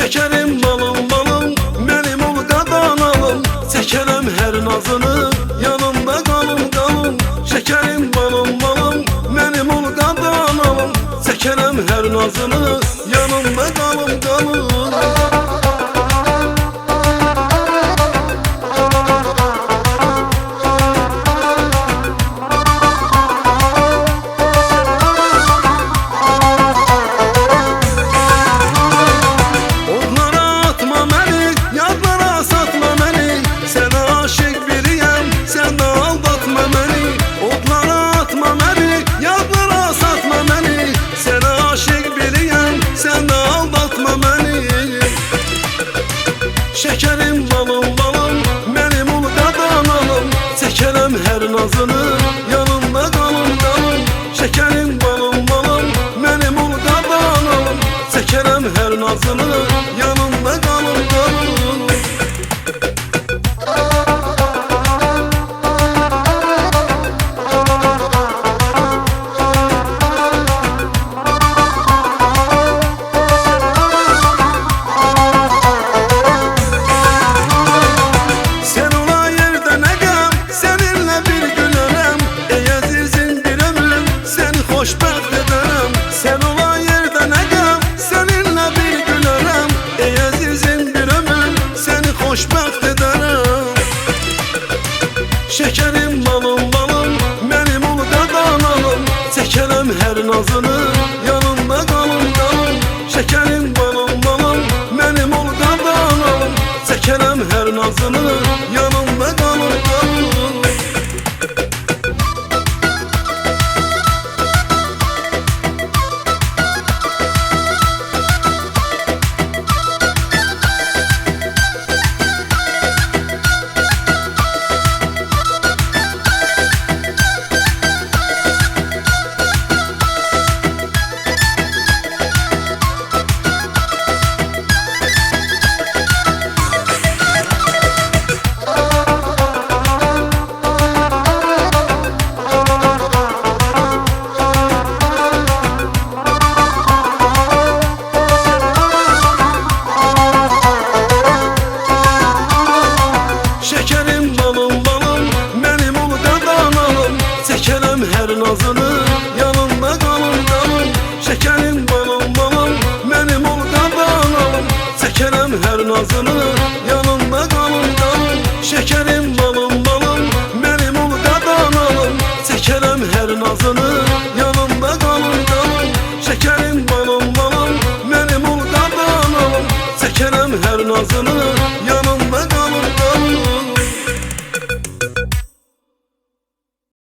Şekerim balım balım, benim ol qadanalım. Çəkərəm hər nazını, yanımda qalım qalım. Şekerim balım balım, benim ol qadanalım. Çəkərəm hər nazını, yanımda qalım qalım. Şekerim balım balım, benim ol qadanalım. Çəkərəm hər nazını, yanımda qalım qalım. Şekerim balım balım, benim ol qadanalım. Çəkərəm hər nazını, yanımda qalım qalım. Xoşbəxt edərəm, sən olan yerdə nə qəm, səninlə bir gülərəm. Ey əzizim bir ömür, səni xoşbəxt edərəm. Şekerim balım balım, benim ol qadanalım. Çəkərəm hər nazını, yanımda qalım qalım. Şekerim balım balım, benim ol qadanalım. Çəkərəm hər nazını, yanımda qalım qalım. Çəkərəm hər nazını, yanımda qalım qalım. Şekerim balım balım, benim ol qadanalım. Çəkərəm hər nazını, yanımda qalım qalım. Şekerim balım balım, benim ol qadanalım. Çəkərəm hər nazını, yanımda qalım qalım. Şekerim balım balım, benim ol qadanalım. Çəkərəm hər nazını,